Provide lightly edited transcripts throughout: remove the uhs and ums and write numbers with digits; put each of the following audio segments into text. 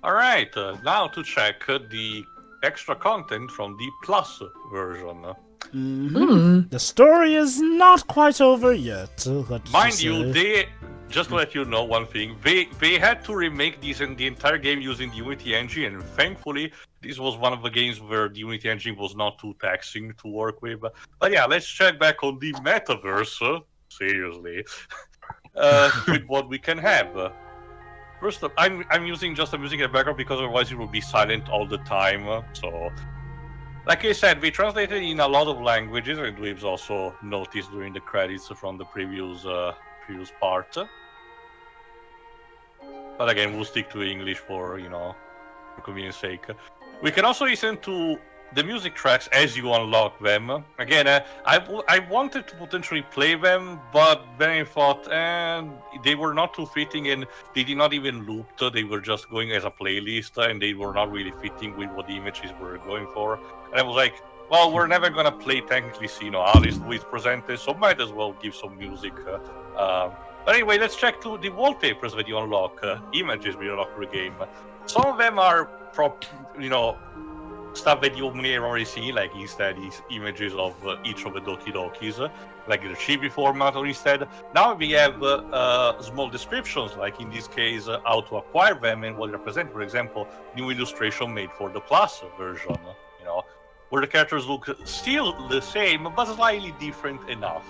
Alright, now to check the extra content from the Plus version. The story is not quite over yet. Mind you, just to let you know one thing, they had to remake the entire game using the Unity engine, and thankfully this was one of the games where the Unity engine was not too taxing to work with. But yeah, let's check back on the metaverse, seriously, with what we can have. First up, I'm using music in the background because otherwise it will be silent all the time. So, like I said, we translated in a lot of languages, and we've also noticed during the credits from the previous part. But again, we'll stick to English for convenience sake. We can also listen to the music tracks as you unlock them. Again, I wanted to potentially play them, but then I thought they were not too fitting, and they did not even loop. They were just going as a playlist, and they were not really fitting with what the images were going for. And I was like, well, we're never gonna play technically Alice Louise presented, so might as well give some music. But anyway, let's check to the wallpapers that you unlock, images we unlock per game. Some of them are stuff that you may have already seen, like instead these images of each of the Doki Dokis, like the chibi format, or instead now we have small descriptions, like in this case how to acquire them and what they represent. For example, new illustration made for the Plus version, where the characters look still the same but slightly different enough.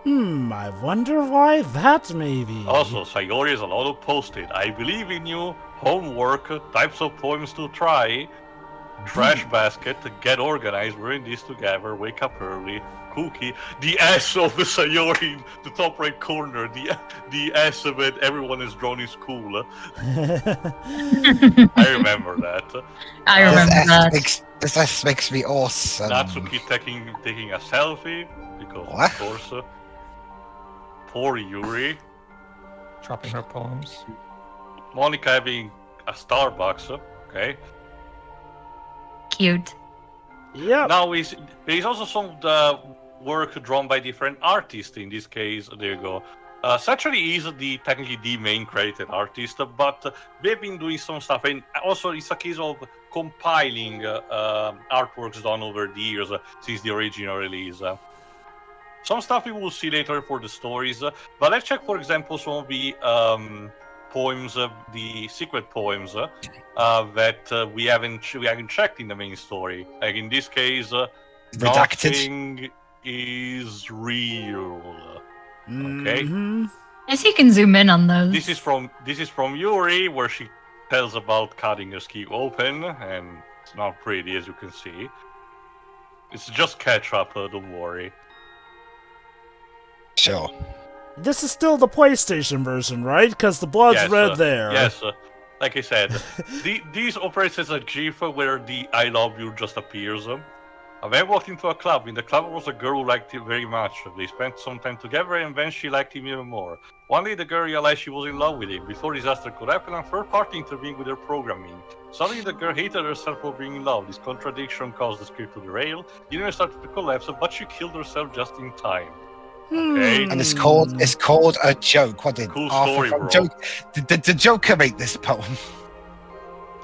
I wonder why that may be. Also, Sayori is a lot of posted. I believe in you. Homework, types of poems to try. Trash basket, get organized, we're in this together, wake up early, cookie, the S of the Sayori, the top right corner, the S of it, everyone is drawn in school. I remember that. I remember that. This S makes me awesome. Natsuki taking a selfie, because what? Of course. Poor Yuri. Dropping her poems. Monica having a Starbucks, okay. Cute. Yeah. Now there is also some work drawn by different artists. In this case, there you go. Satori is technically the main credited artist, but they've been doing some stuff, and also it's a case of compiling artworks done over the years since the original release. Some stuff we will see later for the stories, but let's check, for example, some of the poems, the secret poems that we haven't checked in the main story. Like in this case, nothing is real. Okay. Yes, you can zoom in on those. This is from Yuri, where she tells about cutting her ski open, and it's not pretty, as you can see. It's just catch up. Don't worry. Sure. This is still the PlayStation version, right? Because the blood's red there. Yes, like I said, these operates as a GIF where the "I love you" just appears. A man walked into a club. In the club was a girl who liked him very much. They spent some time together, and then she liked him even more. One day, the girl realized she was in love with him. Before disaster could happen, a third party intervened with her programming. Suddenly, the girl hated herself for being in love. This contradiction caused the script to derail. The universe started to collapse, but she killed herself just in time. Okay. And it's called a joke. What did Cool Arthur story, from bro. Joke? Did the Joker make this poem?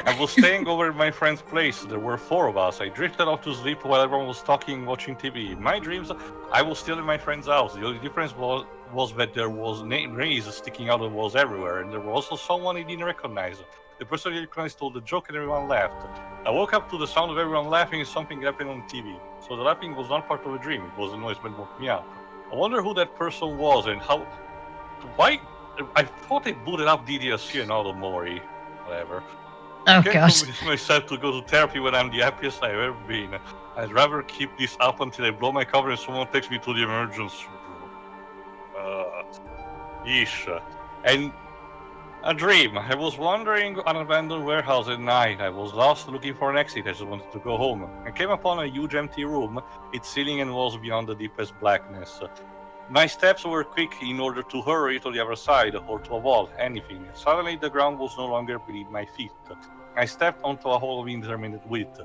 I was staying over at my friend's place. There were 4 of us. I drifted off to sleep while everyone was talking, watching TV. In my dreams, I was still in my friend's house. The only difference was that there was rays sticking out of the walls everywhere, and there was also someone he didn't recognize. The person he recognized told the joke, and everyone laughed. I woke up to the sound of everyone laughing and something happened on TV. So the laughing was not part of a dream. It was a noise that woke me up. I wonder who that person was and how. Why? I thought they booted up DDSC and all the Mori. Whatever. Oh, I can't gosh. convince myself to go to therapy when I'm the happiest I've ever been. I'd rather keep this up until I blow my cover and someone takes me to the emergency room. Yeesh. And a dream. I was wandering an abandoned warehouse at night. I was lost looking for an exit. I just wanted to go home. I came upon a huge empty room, its ceiling and walls beyond the deepest blackness. My steps were quick in order to hurry to the other side, or to a wall, anything. Suddenly the ground was no longer beneath my feet. I stepped onto a hole of indeterminate width.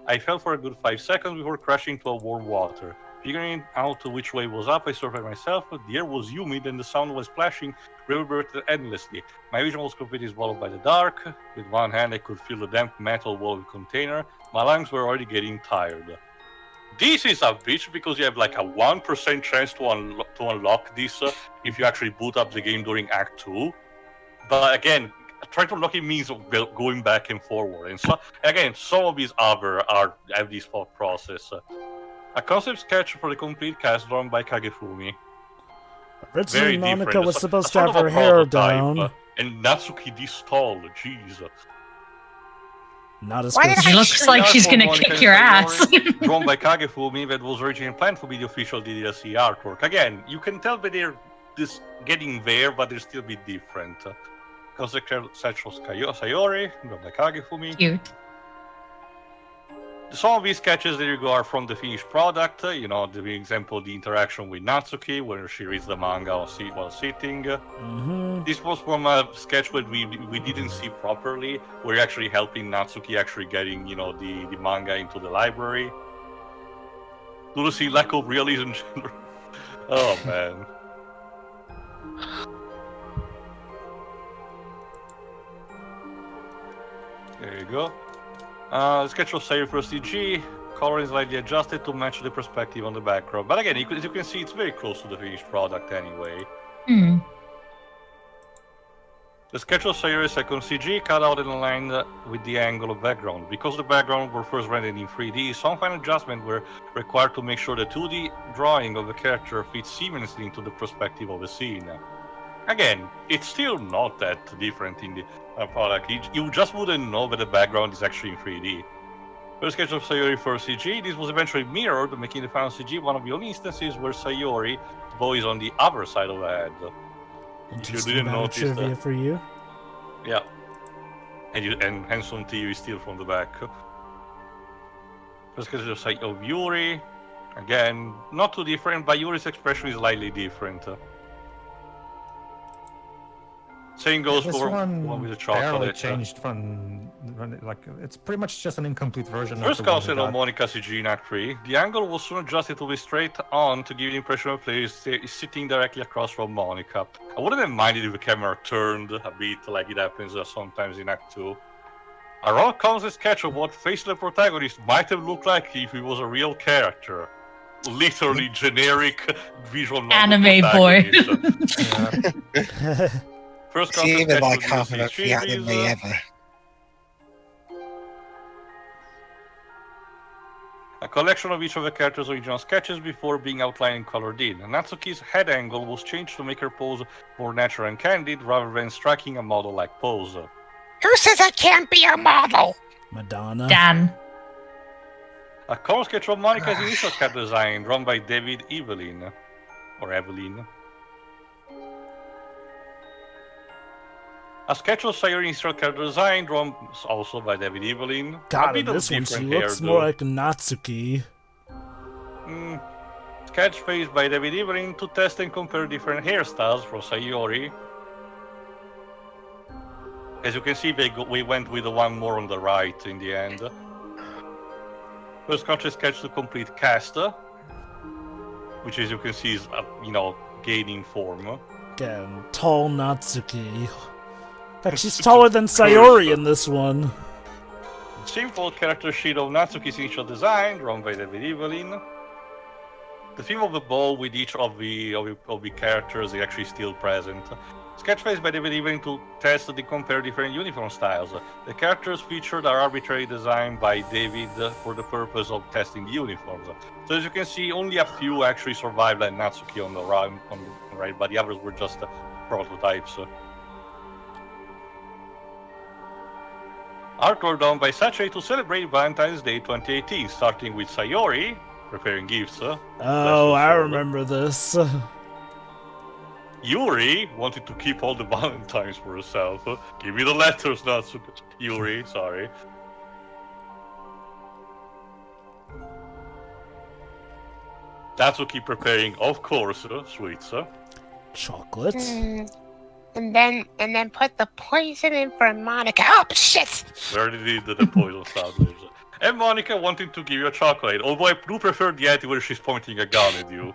I fell for a good 5 seconds before crashing into a warm water. Figuring out which way was up, I surveyed myself. The air was humid and the sound was splashing, reverberated endlessly. My vision was completely swallowed by the dark. With one hand, I could feel the damp metal wall of the container. My lungs were already getting tired. This is a bitch because you have like a 1% chance to unlock this if you actually boot up the game during Act 2. But again, trying to unlock it means going back and forward. And so, again, some of these other have this thought process. A concept sketch for the complete cast drawn by Kagefumi. Originally, Monica different. was supposed to Sort have of her a hair prototype, down. And Natsuki this tall, jeez. Not as Why good. did She looks like she's gonna kick your ass. Drawn by Kagefumi, that was originally planned to be the official DDLC artwork. Again, you can tell that they're just getting there, but they're still a bit different. Concept sketch of Sayori, drawn by Kagefumi. Cute. Some of these sketches, there you go, are from the finished product. You know, the example, the interaction with Natsuki, where she reads the manga while sitting. This was from a sketch that we didn't see properly, where you're actually helping Natsuki actually getting, you know, the manga into the library. Do you see lack of realism? Oh, man. There you go. Sketch of Sayori for CG, color is slightly adjusted to match the perspective on the background. But again, as you can see, it's very close to the finished product anyway. The sketch of Sayori second CG cut out and aligned with the angle of background. Because the background were first rendered in 3D, some fine adjustments were required to make sure the 2D drawing of the character fits seamlessly into the perspective of the scene. Again, it's still not that different in the product. You just wouldn't know that the background is actually in 3D. For the sketch of Sayori for CG, this was eventually mirrored, making the final CG one of the only instances where Sayori's bow is on the other side of the head. If you didn't notice trivia that. for you. Yeah. And handsome TV is still from the back. For the sketch of Yuri, again, not too different, but Yuri's expression is slightly different. Same goes This for one with the barely chocolate. changed from like it's pretty much just an incomplete version. First of the one concept we of got. Monica CG in Act 3, the angle was soon adjusted to be straight on to give the impression of the player is sitting directly across from Monica. I wouldn't have minded if the camera turned a bit like it happens sometimes in Act 2. A raw concept sketch of what face the protagonist might have looked like if he was a real character. Literally generic visual novel Anime boy. Yeah. First It's concept even sketch like was half of UC the anime series, ever. a collection of each of the characters' original sketches before being outlined and colored in. Natsuki's head angle was changed to make her pose more natural and candid rather than striking a model-like pose. Who says I can't be a model? Madonna. Dan. A color sketch of Monica's initial cat design drawn by David Evelyn. Or Evelyn. A sketch of Sayori's initial character design drawn also by David Evelyn. God, in this one she looks more like Natsuki. Sketch faced by David Evelyn to test and compare different hairstyles for Sayori. As you can see, we went with the one more on the right in the end. First conscious sketch to complete cast, which as you can see is, gaining form. Again, tall Natsuki. In fact, she's taller than Sayori in this one. Simple character sheet of Natsuki's initial design, drawn by David Evelyn. The theme of the ball with each of the characters is actually still present. Sketch faced by David Evelyn to test and compare different uniform styles. The characters featured are arbitrarily designed by David for the purpose of testing the uniforms. So as you can see, only a few actually survived, like Natsuki on the right, but the others were just prototypes. Artwork done by Sachi to celebrate Valentine's Day 2018, starting with Sayori preparing gifts. Oh, I remember this. Yuri wanted to keep all the Valentines for herself. Give me the letters, Natsuki. Yuri, sorry. Natsuki preparing, of course, sweets. Chocolate. And then put the poison in for Monica. Oh shit! Where did the poison start lives? And Monica wanting to give you a chocolate, although I do prefer the edit where she's pointing a gun at you.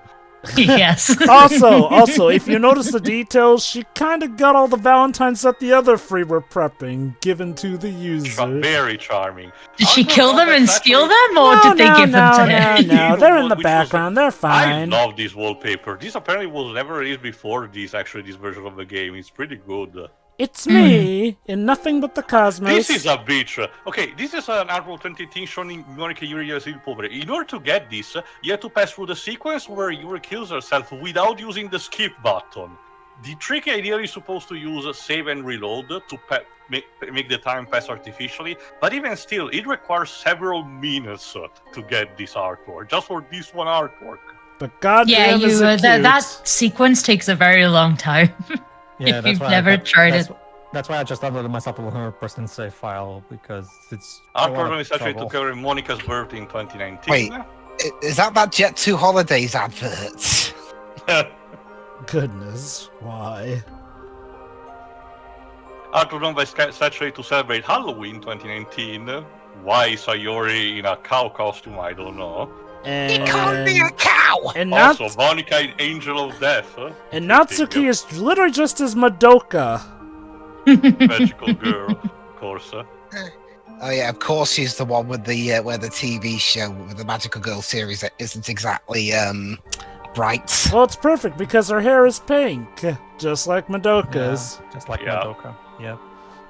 Yes. Also, if you notice the details, she kind of got all the Valentines that the other three were prepping given to the user. Very charming. Did she Also, kill them and steal them, or No, did they give them to him? No, they're in the Which was- background. They're I fine. love this wallpaper. This apparently was never released before this version of the game. It's pretty good. It's me in Nothing But the Cosmos. This is a bitch. Okay, this is an artwork 2018 showing Monica Yuri as Povere. In order to get this, you have to pass through the sequence where Yuri kills herself without using the skip button. The trick idea is supposed to use save and reload to make the time pass artificially, but even still, it requires several minutes to get this artwork, just for this one artwork. But goddamn, is it cute. that sequence takes a very long time. Yeah, If that's you've why never tried it. That's why I just downloaded myself a 100% save file, because it's Artwork is actually to cover Monica's birthday in 2019. Wait. Is that Jet 2 Holidays advert? Goodness, why? Artwork done by Saturday to celebrate Halloween 2019. Why Sayori in a cow costume, I don't know. He called me a cow! And Also, Monica in Angel of Death. And Natsuki is literally just as Madoka. Magical girl, of course. Oh yeah, of course she's the one with the where the TV show with the Magical Girl series that isn't exactly bright. Well, it's perfect because her hair is pink, just like Madoka's. Yeah, just like Yeah. Madoka. Yeah.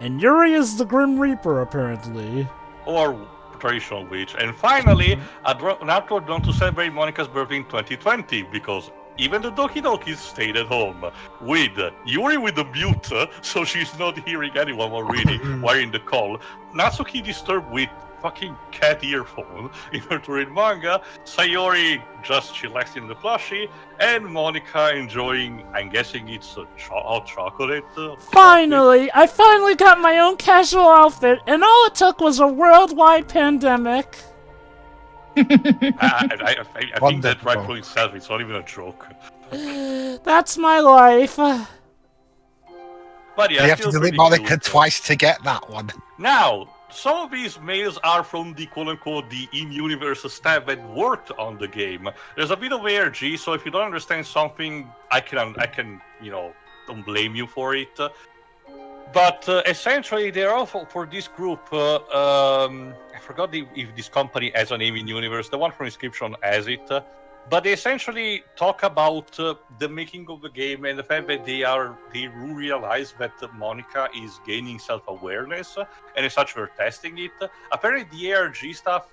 And Yuri is the Grim Reaper, apparently. Or traditional witch. And finally, an artwork done to celebrate Monica's birthday in 2020, because even the Doki Dokis stayed at home with Yuri with the mute, so she's not hearing anyone already while in the call. Natsuki disturbed with fucking cat earphone in order to read manga. Sayori just chillaxing the plushie, and Monica enjoying, I'm guessing it's a hot chocolate. I finally got my own casual outfit, and all it took was a worldwide pandemic. I think that Wonderful. rightfully itself, it's not even a joke. That's my life. But yeah, You have to still delete pretty Monica cute. twice to get that one. Now, some of these mails are from the quote-unquote the in-universe staff that worked on the game. There's a bit of ARG, so if you don't understand something, I can don't blame you for it. But essentially, they're all for this group. I forgot if this company has a name in universe. The one from Inscription has it. But they essentially talk about the making of the game and the fact that they realize that Monica is gaining self-awareness, and as such, we're testing it. Apparently, the ARG stuff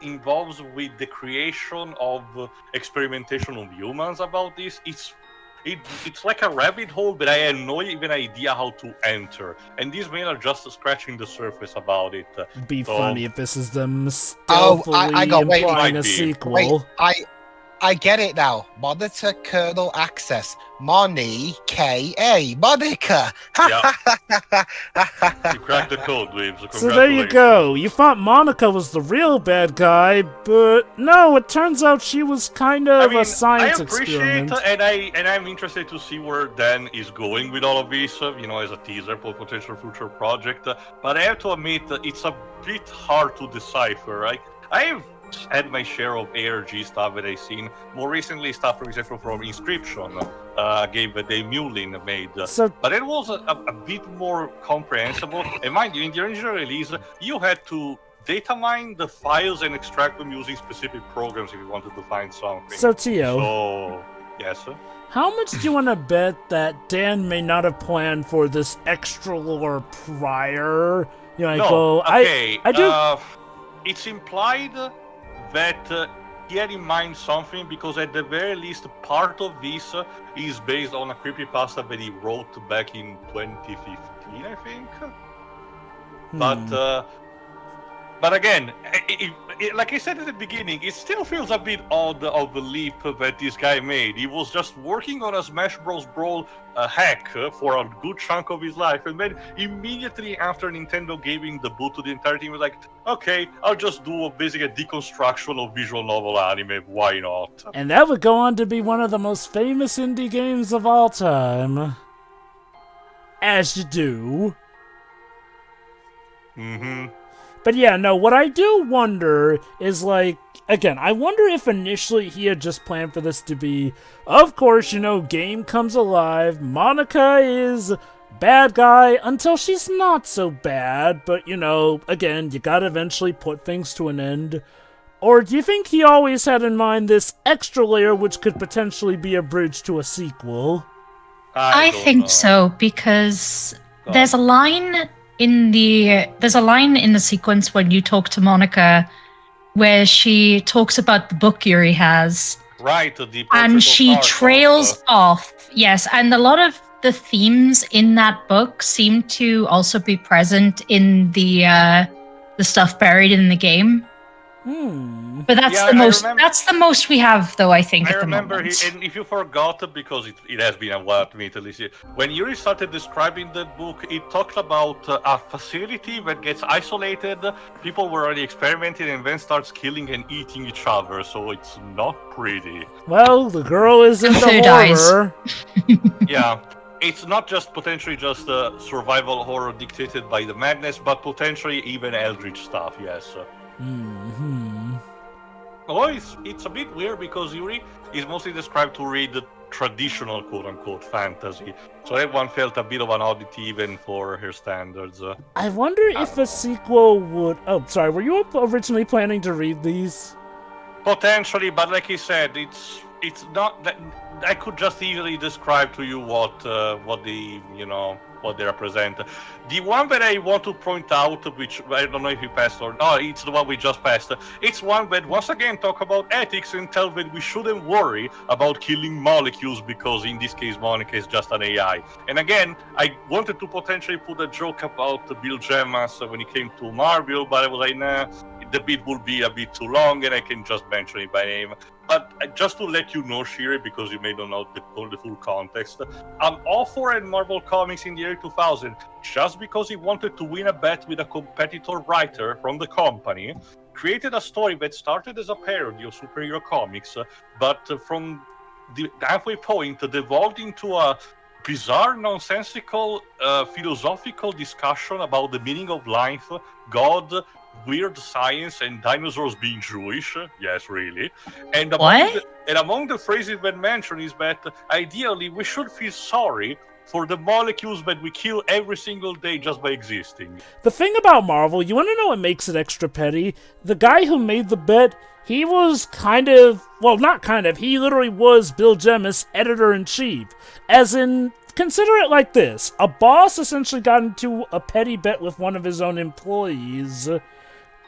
involves with the creation of experimentation on humans about this. It's like a rabbit hole that I had no even idea how to enter, and these men are just scratching the surface about it. Be So- funny if this is them Oh, stealthily I got- wait, implying might a be. sequel. Wait, I get it now. Monitor kernel access. Monica. Monica. You cracked the code, Weebs. So there you go. You thought Monica was the real bad guy, but no, it turns out she was kind of a science I appreciate experiment. and I'm interested to see where Dan is going with all of this, as a teaser for potential future project. But I have to admit, it's a bit hard to decipher. I've had my share of ARG stuff that I've seen. More recently, stuff, for example, from Inscription, game that Dave Mulin made. So But it was a bit more comprehensible. And mind you, in the original release, you had to data mine the files and extract them using specific programs if you wanted to find something. So Tio, So, yes. how much do you want to bet that Dan may not have planned for this extra lore prior? No, okay. I do. It's implied that he had in mind something, because at the very least part of this is based on a creepypasta that he wrote back in 2015, I think. But again, like I said at the beginning, it still feels a bit odd of the leap that this guy made. He was just working on a Smash Bros. Brawl hack for a good chunk of his life, and then immediately after Nintendo gave him the boot to the entire team, he was like, okay, I'll just do basically a deconstruction of visual novel anime, why not? And that would go on to be one of the most famous indie games of all time. As you do. Mm-hmm. But yeah, no, what I do wonder is, like, again, I wonder if initially he had just planned for this to be, of course, game comes alive, Monica is bad guy until she's not so bad, but, again, you gotta eventually put things to an end. Or do you think he always had in mind this extra layer which could potentially be a bridge to a sequel? I don't think know. so, because Go there's a line in the sequence when you talk to Monica where she talks about the book Yuri has, Right, the portrait and of she Tarkov, trails off. Yes, and a lot of the themes in that book seem to also be present in the stuff buried in the game. But that's Yeah, the I most. remember- That's the most we have, though. I think I at the remember, moment. and if you forgot, because it has been a while, admittedly, when Yuri started describing the book, it talked about a facility that gets isolated, people were already experimenting, and then starts killing and eating each other, so it's not pretty. Well, the girl is into Who dies? horror. Yeah, it's not just potentially just survival horror dictated by the madness, but potentially even eldritch stuff, yes. Although it's a bit weird because Yuri is mostly described to read the traditional quote-unquote fantasy, so everyone felt a bit of an oddity even for her standards. I wonder if a sequel would... Oh, sorry, were you originally planning to read these? Potentially, but like I said, it's not that I could just easily describe to you what they represent. The one that I want to point out, which I don't know if you passed or no, it's the one we just passed. It's one that once again talk about ethics and tell that we shouldn't worry about killing molecules because in this case Monica is just an AI. And again, I wanted to potentially put a joke about Bill Gemmas when it came to Marvel, but I was like, nah, the bit will be a bit too long and I can just mention it by name. But just to let you know, Shiri, because you may not know the full context, I'm all for Marvel Comics in the year 2000 just because he wanted to win a bet with a competitor writer from the company, created a story that started as a parody of superhero comics, but from the halfway point devolved into a bizarre, nonsensical, philosophical discussion about the meaning of life, God, weird science, and dinosaurs being Jewish. Yes, really. And among the phrases that mentioned is that ideally we should feel sorry for the molecules that we kill every single day just by existing. The thing about Marvel, you want to know what makes it extra petty? The guy who made the bet, he was he literally was Bill Gemmas, editor-in-chief. As in, consider it like this. A boss essentially got into a petty bet with one of his own employees,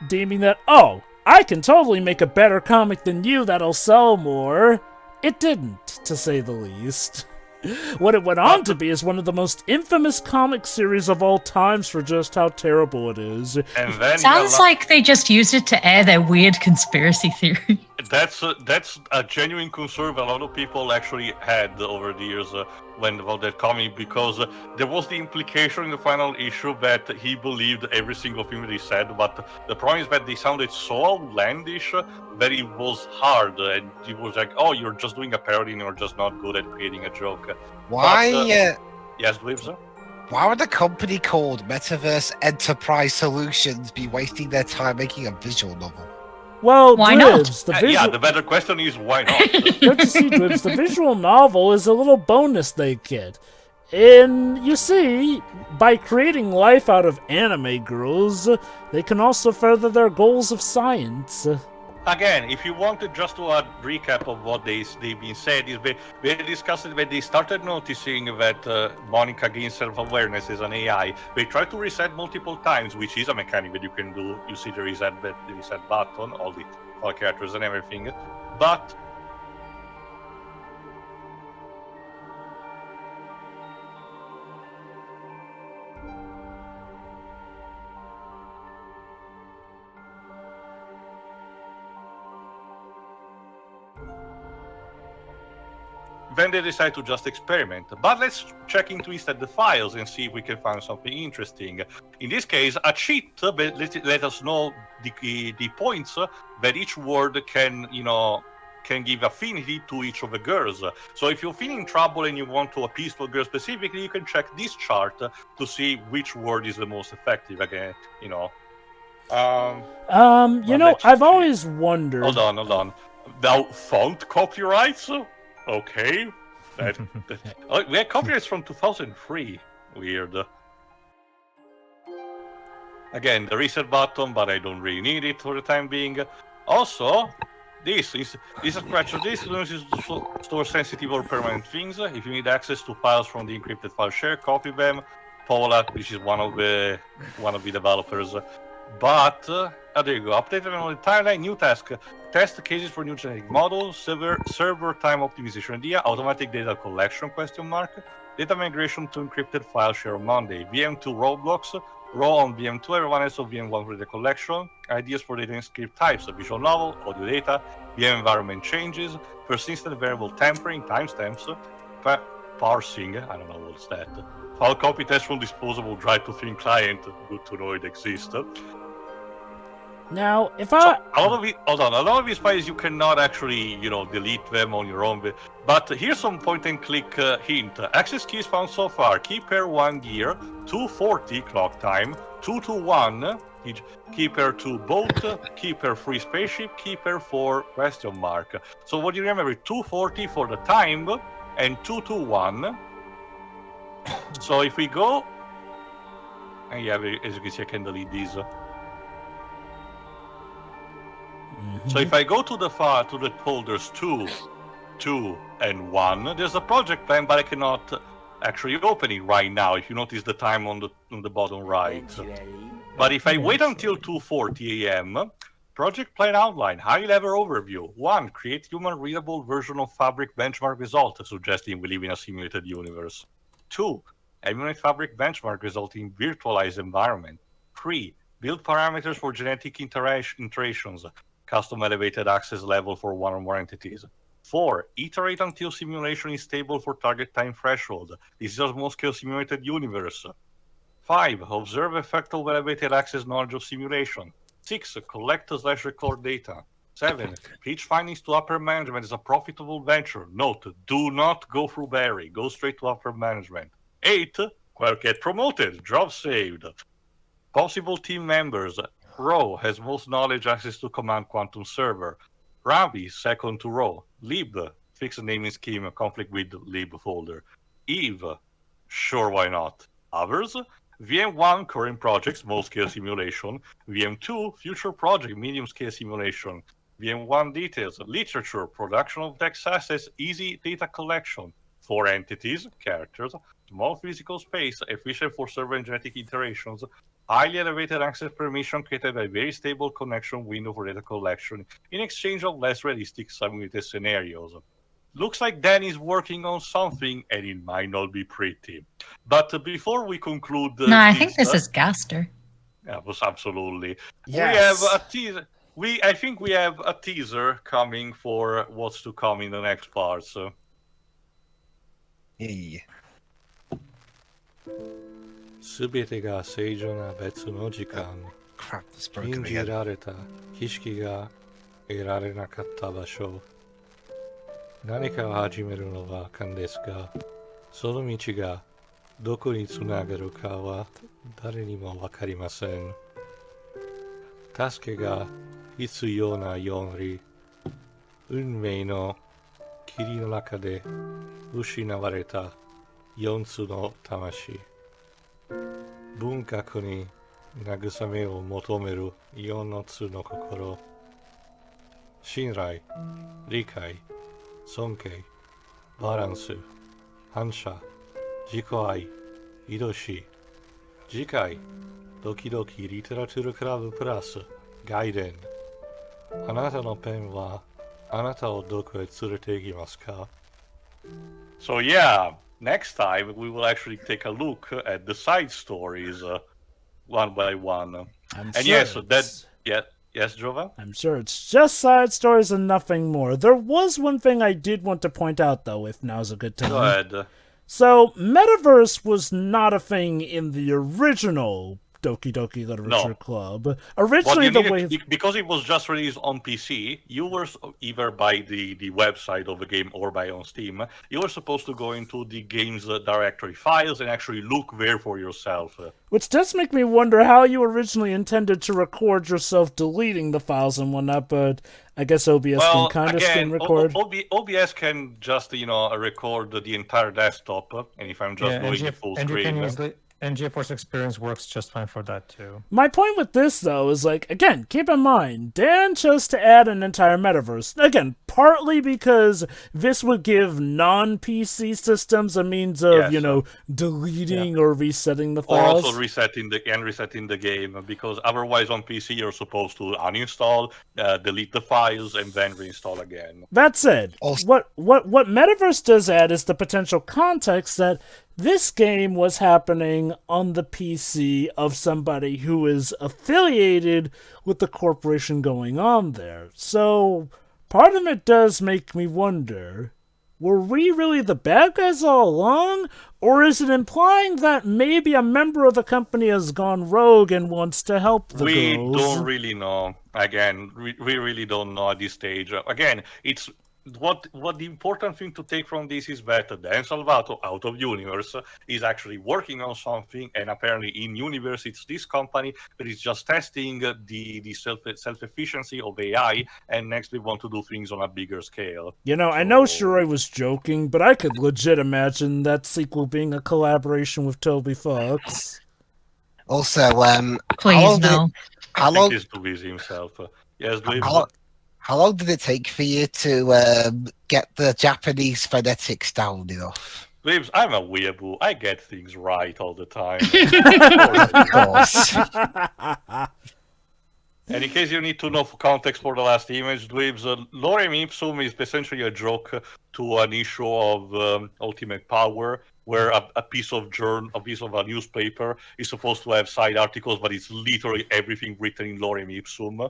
deeming that, oh, I can totally make a better comic than you that'll sell more. It didn't, to say the least. What it went on to be is one of the most infamous comic series of all times for just how terrible it is. And then Sounds like they just used it to air their weird conspiracy theory. That's a genuine concern that a lot of people actually had over the years about that comic, because there was the implication in the final issue that he believed every single thing that he said, but the problem is that they sounded so outlandish that it was hard, and he was like, oh, you're just doing a parody and you're just not good at creating a joke. Why? Yes, Dweebs? Why would a company called Metaverse Enterprise Solutions be wasting their time making a visual novel? Well, Why not? Dwibs, Yeah, the better question is why not? Don't you see, Dwibs, the visual novel is a little bonus they get. And you see, by creating life out of anime girls, they can also further their goals of science. Again, if you wanted just to add recap of what they've been said, is they discussed it when they started noticing that Monica gains self-awareness as an AI. They tried to reset multiple times, which is a mechanic that you can do. You see the reset button, all the characters and everything. But then they decide to just experiment. But let's check into instead the files and see if we can find something interesting. In this case, a cheat let us know the points that each word can give affinity to each of the girls. So if you're feeling trouble and you want to appease to a girl specifically, you can check this chart to see which word is the most effective again, You know, I've always wondered. Hold on. Now, font copyrights? Okay. Oh, we had copyrights from 2003. Weird. Again, the reset button, but I don't really need it for the time being. Also, this is a scratch. This is to store sensitive or permanent things. If you need access to files from the encrypted file share, copy them. Paula, which is one of the developers. But there you go. Updated on the timeline. New task. Test cases for new genetic models. Server time optimization idea. Automatic data collection ? Data migration to encrypted file share on Monday. VM2 roadblocks. Raw on VM2. Everyone else on VM1 for data collection. Ideas for data and script types. A visual novel. Audio data. VM environment changes. Persistent variable tempering. Timestamps. Parsing. I don't know what's that. File copy test from disposable drive to thin client. Good to know it exists. Now, if a lot of these files you cannot actually, delete them on your own. But here's some point-and-click hint. Access keys found so far: key pair 1 gear, 240 clock time, 221, key pair 2 boat, key pair 3 spaceship, key pair 4 ? So what you remember? 240 for the time and 221. So if we go, and yeah, as you can see, I can delete these. So if I go to the folders 2, 2, and 1, there's a project plan, but I cannot actually open it right now. If you notice the time on the bottom right. But if I wait until 2:40 a.m., project plan outline, high-level overview. 1. Create human-readable version of Fabric benchmark result, suggesting we live in a simulated universe. 2. Emulate Fabric benchmark result in virtualized environment. 3. Build parameters for genetic iterations. Custom elevated access level for one or more entities. 4. Iterate until simulation is stable for target time threshold. This is a small-scale simulated universe. 5. Observe effect of elevated access knowledge of simulation. 6. Collect/record data. 7. Pitch findings to upper management as a profitable venture. Note, do not go through Barry. Go straight to upper management. 8. Get promoted. Job saved. Possible team members. Ro has most knowledge access to command quantum server. Ravi, second to Ro. Lib, fixed naming scheme, conflict with lib folder. Eve, sure, why not. Others, VM1, current project, small scale simulation. VM2, future project, medium scale simulation. VM1 details, literature, production of DEX assets, easy data collection. 4 entities, characters, small physical space, efficient for server and genetic iterations. Highly elevated access permission created a very stable connection window for data collection in exchange of less realistic simulated scenarios. Looks like Dan is working on something, and it might not be pretty. But before we conclude... I think this is Gaster. Yeah, absolutely. Yes. We have a teaser. I think we have a teaser coming for what's to come in the next part. So. Yeah. すべてが正常な別の時間、 Crap, that's broken 禁じ again. られた儀式が得られなかった場所。何かを始めるのは勘ですが、その道がどこにつながるかは誰にもわかりません。助けが必要なように、運命の霧の中で失われた4つの魂。文学に慰めを求める4つの心。信頼、理解、尊敬、バランス、反射、自己愛、愛し。次回、ドキドキリテラトゥールクラブプラス、外伝。あなたのペンはあなたをどこへ連れて行きますか? So yeah, next time we will actually take a look at the side stories one by one. Yes, Jova? I'm sure it's just side stories and nothing more. There was one thing I did want to point out, though, if now's a good time. Go ahead. So, Metaverse was not a thing in the original Doki Doki Literature No. Club. What Originally, you the needed, way because it was just released on PC, you were either by the website of the game or by on Steam. You were supposed to go into the game's directory files and actually look there for yourself. which does make me wonder how you originally intended to record yourself deleting the files and whatnot, but I guess OBS can kind of screen record. OBS can just record the entire desktop, and if I'm just doing the full and you screen. can use and GeForce Experience works just fine for that too. My point with this, though, is again, keep in mind, Dan chose to add an entire metaverse. Again, partly because this would give non-PC systems a means of, deleting or resetting the Or files. also resetting the game, because otherwise on PC you're supposed to uninstall, delete the files, and then reinstall again. That said, Also- what Metaverse does add is the potential context that this game was happening on the PC of somebody who is affiliated with the corporation going on there. So, part of it does make me wonder, were we really the bad guys all along? Or is it implying that maybe a member of the company has gone rogue and wants to help the We girls? don't really know. Again, we really don't know at this stage. Again, it's what the important thing to take from this is that Dan Salvato out of universe is actually working on something, and apparently in universe it's this company that is just testing the self-efficiency of AI, and next we want to do things on a bigger scale. I know Shiroi was joking, but I could legit imagine that sequel being a collaboration with Toby Fox. Also, Please no. how I think long? he's too busy himself. Yes, Dweebs? How long did it take for you to get the Japanese phonetics down enough? Dweebs, I'm a weeaboo. I get things right all the time. Of course. And in case you need to know for context for the last image, Dweebs, Lorem Ipsum is essentially a joke to an issue of Ultimate Power, where a piece of a newspaper is supposed to have side articles, but it's literally everything written in Lorem Ipsum,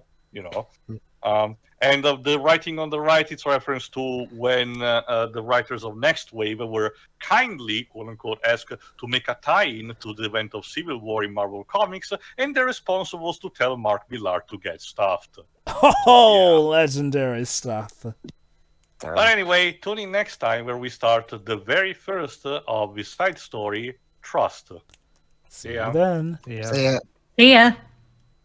And the writing on the right, it's a reference to when the writers of Next Wave were kindly, quote-unquote, asked to make a tie-in to the event of Civil War in Marvel Comics, and their response was to tell Mark Millar to get stuffed. Oh, legendary stuff. But anyway, tune in next time where we start the very first of the side story, Trust. See you then. Yeah. So, yeah. See ya.